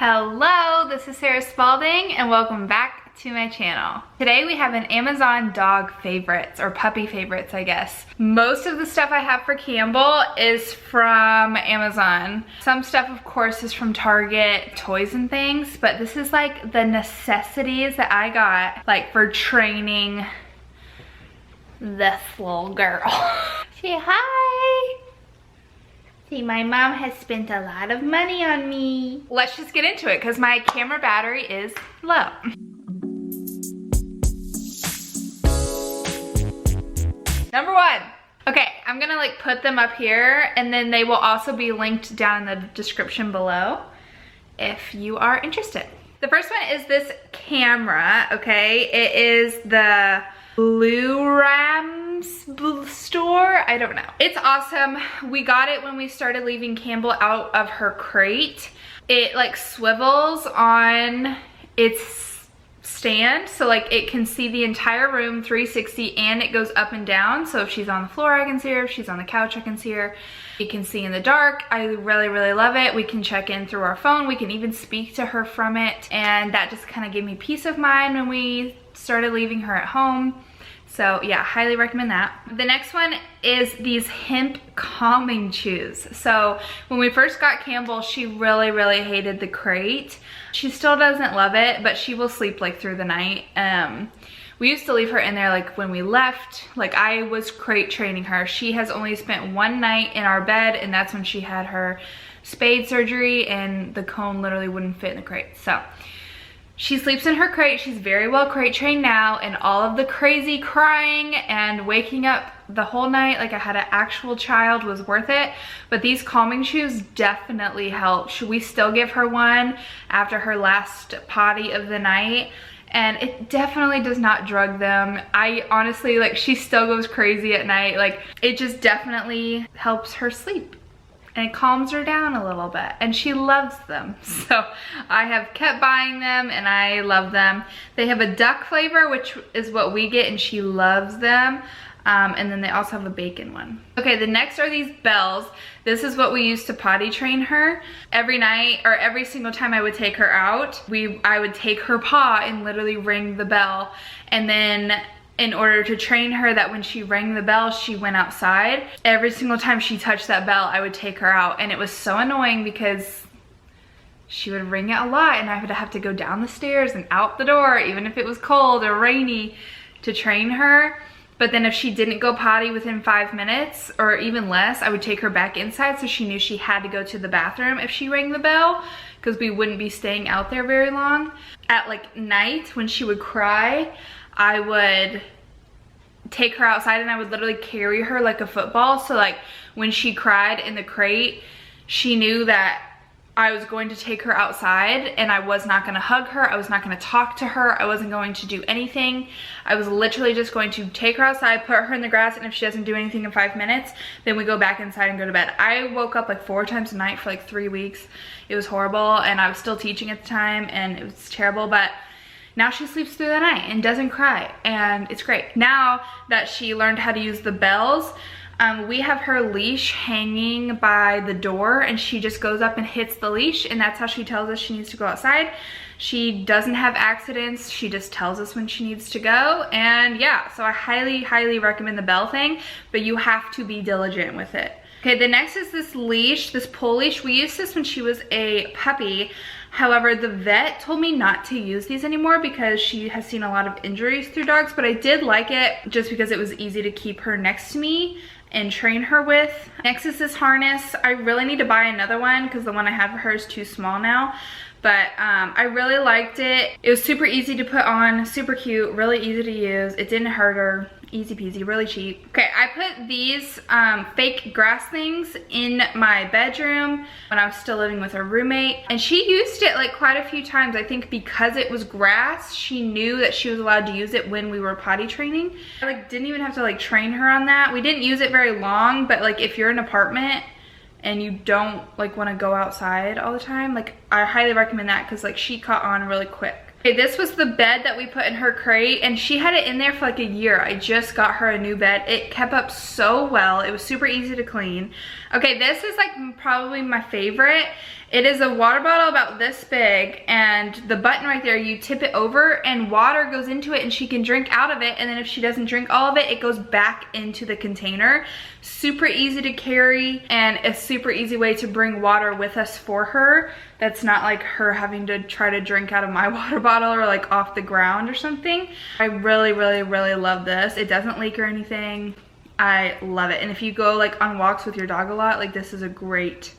Hello, this is Sarah Spalding and welcome back to my channel. Today we have an Amazon dog favorites, or puppy favorites I guess. Most of the stuff I have for Campbell is from Amazon. Some stuff of course is from Target, toys and things, but this is like the necessities that I got like for training this little girl. Say hi! See, my mom has spent a lot of money on me. Let's just get into it because my camera battery is low. Number one. Okay, I'm gonna like put them up here and then they will also be linked down in the description below if you are interested. The first one is this camera, okay? It is the Blue Rams store, I don't know. It's awesome. We got it when we started leaving Campbell out of her crate. It like swivels on its stand, so like it can see the entire room 360 and it goes up and down. So if she's on the floor, I can see her. If she's on the couch, I can see her. You can see in the dark. I really love it. We can check in through our phone. We can even speak to her from it. And that just kind of gave me peace of mind when we started leaving her at home. So yeah, highly recommend that. The next one is these Hemp calming chews. So when we first got Campbell, she really hated the crate. She still doesn't love it, but she will sleep like through the night. We used to leave her in there like when we left, like I was crate training her. She has only spent one night in our bed and that's when she had her spade surgery and the cone literally wouldn't fit in the crate. So she sleeps in her crate. She's very well crate trained now, and all of the crazy crying and waking up the whole night like I had an actual child was worth it. But these calming chews definitely help. We still give her one after her last potty of the night, and it definitely does not drug them. I honestly, like, she still goes crazy at night. Like, it just definitely helps her sleep. And it calms her down a little bit, and she loves them. So I have kept buying them and I love them. They have a duck flavor, which is what we get, and she loves them. And then they also have a bacon one. Okay, the next are these bells. This is what we used to potty train her. Every night, or every single time I would take her out, I would take her paw and literally ring the bell. And then in order to train her that when she rang the bell, she went outside. Every single time she touched that bell, I would take her out. And it was so annoying because she would ring it a lot and I would have to go down the stairs and out the door, even if it was cold or rainy, to train her. But then if she didn't go potty within 5 minutes or even less, I would take her back inside so she knew she had to go to the bathroom if she rang the bell, because we wouldn't be staying out there very long. At like night when she would cry, I would take her outside and I would literally carry her like a football. So like when she cried in the crate, she knew that I was going to take her outside and I was not going to hug her. I was not going to talk to her. I wasn't going to do anything. I was literally just going to take her outside, put her in the grass, and if she doesn't do anything in 5 minutes, then we go back inside and go to bed. I woke up like 4 times a night for like 3 weeks. It was horrible, and I was still teaching at the time and it was terrible, but now she sleeps through the night and doesn't cry, and it's great. Now that she learned how to use the bells, we have her leash hanging by the door and she just goes up and hits the leash, and that's how she tells us she needs to go outside. She doesn't have accidents. She just tells us when she needs to go. And yeah, so I highly recommend the bell thing, but you have to be diligent with it. Okay, the next is this leash, this pull leash. We used this when she was a puppy. However, the vet told me not to use these anymore because she has seen a lot of injuries through dogs, but I did like it just because it was easy to keep her next to me and train her with. Next is this harness. I really need to buy another one because the one I have for her is too small now. But I really liked it. It was super easy to put on, super cute, really easy to use. It didn't hurt her. Easy peasy, really cheap. Okay, I put these fake grass things in my bedroom when I was still living with her roommate, and she used it like quite a few times. I think because it was grass, she knew that she was allowed to use it when we were potty training. I like didn't even have to like train her on that. We didn't use it very long, but like if you're in an apartment and you don't like want to go outside all the time, like I highly recommend that because like she caught on really quick. Okay, this was the bed that we put in her crate, and she had it in there for like a year. I just got her a new bed. It kept up so well. It was super easy to clean. Okay, this is like probably my favorite. It is a water bottle about this big, and the button right there, you tip it over and water goes into it and she can drink out of it, and then if she doesn't drink all of it, it goes back into the container. Super easy to carry and a super easy way to bring water with us for her. That's not like her having to try to drink out of my water bottle or like off the ground or something. I really, really, really love this. It doesn't leak or anything. I love it. And if you go like on walks with your dog a lot, like this is a great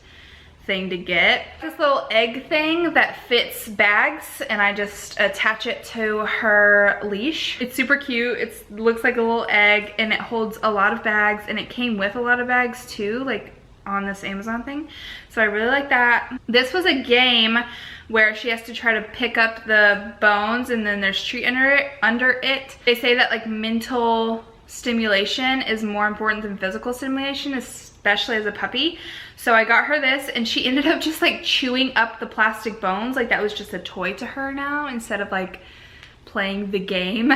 thing to get. This little egg thing that fits bags, and I just attach it to her leash. It's super cute. It looks like a little egg, and it holds a lot of bags, and it came with a lot of bags too, like on this Amazon thing. So I really like that. This was a game where she has to try to pick up the bones, and then there's treat under it. They say that like mental stimulation is more important than physical stimulation, especially as a puppy. So I got her this, and she ended up just like chewing up the plastic bones. Like that was just a toy to her now instead of like playing the game.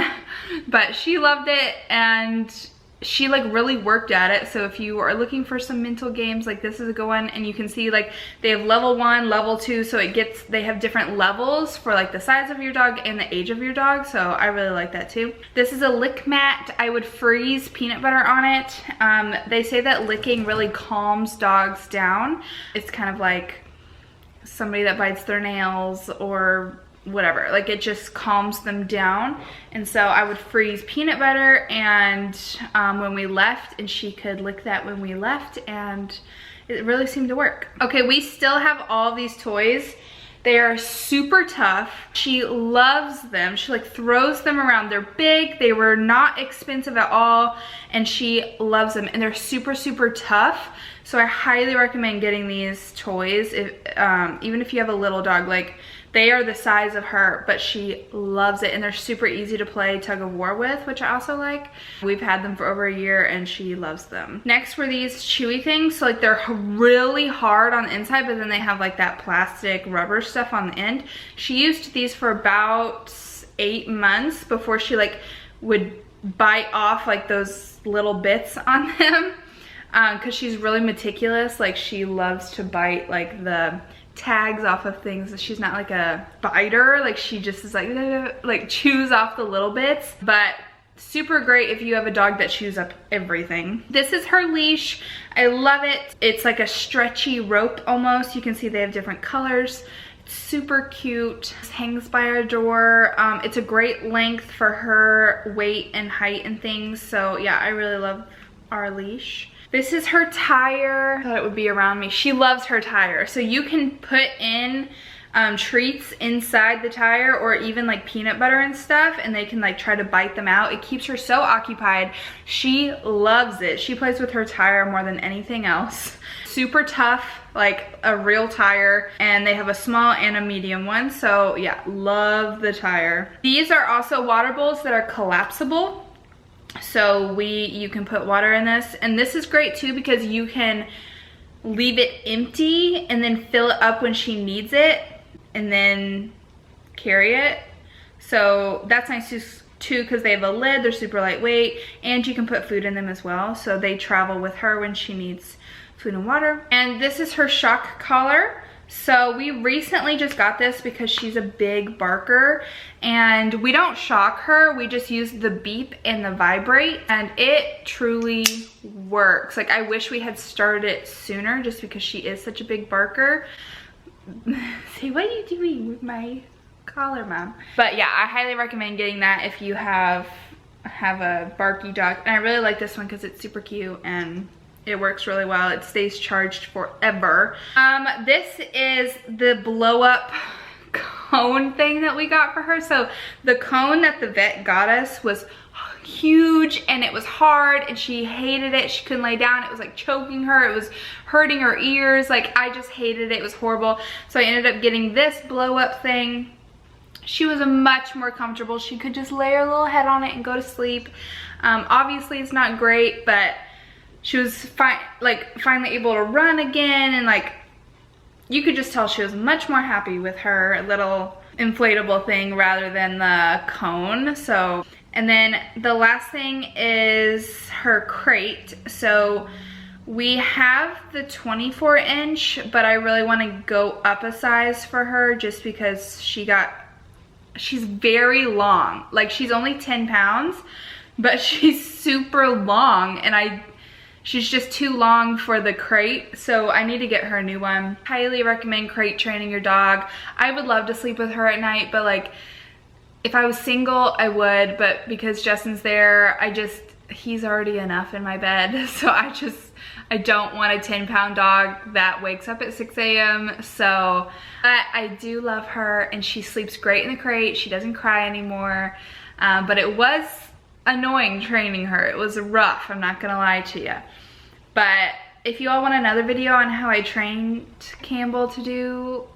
But she loved it, and she like really worked at it. So if you are looking for some mental games, like this is a good one. And you can see like they have level 1, level 2, so they have different levels for like the size of your dog and the age of your dog. So I really like that too. This is a lick mat. I would freeze peanut butter on it. They say that licking really calms dogs down. It's kind of like somebody that bites their nails or whatever, like it just calms them down. And so I would freeze peanut butter and when we left, and she could lick that when we left, and it really seemed to work. Okay, we still have all these toys. They are super tough. She loves them. She like throws them around. They're big, they were not expensive at all, and she loves them, and they're super, super tough. So I highly recommend getting these toys, even if you have a little dog. Like they are the size of her, but she loves it, and they're super easy to play tug of war with, which I also like. We've had them for over a year, and she loves them. Next were these chewy things. So like they're really hard on the inside, but then they have like that plastic rubber stuff on the end. She used these for about 8 months before she like would bite off like those little bits on them. Because she's really meticulous. Like she loves to bite like the tags off of things. She's not like a biter, like she just is like chews off the little bits. But super great if you have a dog that chews up everything. This is her leash. I love it. It's like a stretchy rope almost. You can see they have different colors. It's super cute. It hangs by our door. It's a great length for her weight and height and things. So yeah, I really love our leash. This is her tire. I thought it would be around me. She loves her tire. So you can put in treats inside the tire, or even like peanut butter and stuff, and they can like try to bite them out. It keeps her so occupied. She loves it. She plays with her tire more than anything else. Super tough, like a real tire, and they have a small and a medium one. So yeah, love the tire. These are also water bowls that are collapsible. So you can put water in this, and this is great too because you can leave it empty and then fill it up when she needs it and then carry it. So that's nice too because they have a lid, they're super lightweight, and you can put food in them as well. So they travel with her when she needs food and water. And this is her shock collar. So we recently just got this because she's a big barker, and we don't shock her, we just use the beep and the vibrate, and it truly works. Like I wish we had started it sooner just because she is such a big barker. Say, what are you doing with my collar, Mom? But yeah, I highly recommend getting that if you have a barky dog. And I really like this one because it's super cute and it works really well. It stays charged forever. This is the blow up cone thing that we got for her. So the cone that the vet got us was huge, and it was hard, and she hated it. She couldn't lay down. It was like choking her. It was hurting her ears. Like I just hated it. It was horrible. So I ended up getting this blow up thing. She was much more comfortable. She could just lay her little head on it and go to sleep. Obviously it's not great, but she was finally able to run again, and like you could just tell she was much more happy with her little inflatable thing rather than the cone. So, and then the last thing is her crate. So we have the 24 inch, but I really want to go up a size for her just because she's very long. Like, she's only 10 pounds, but she's super long, and she's just too long for the crate, so I need to get her a new one. Highly recommend crate training your dog. I would love to sleep with her at night, but like, if I was single, I would, but because Justin's there, he's already enough in my bed, so I don't want a 10-pound dog that wakes up at 6 a.m. So, but I do love her, and she sleeps great in the crate. She doesn't cry anymore, but it was annoying training her. It was rough, I'm not gonna lie to you. But if you all want another video on how I trained Campbell to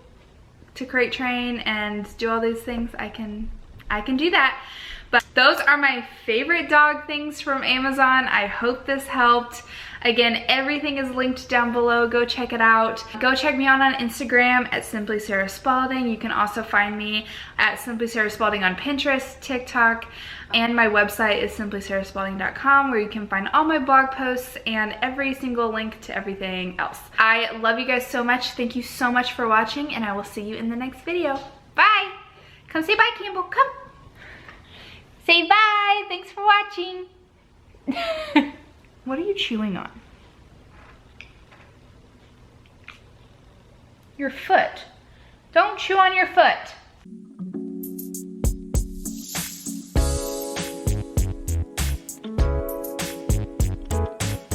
crate train and do all these things, I can do that. But those are my favorite dog things from Amazon. I hope this helped. Again, everything is linked down below. Go check it out. Go check me out on Instagram at Simply Sarah Spalding. You can also find me at Simply Sarah Spalding on Pinterest, TikTok, and my website is simplysarahspalding.com, where you can find all my blog posts and every single link to everything else. I love you guys so much. Thank you so much for watching, and I will see you in the next video. Bye. Come say bye, Campbell. Come. Say bye. Thanks for watching. What are you chewing on? Your foot. Don't chew on your foot.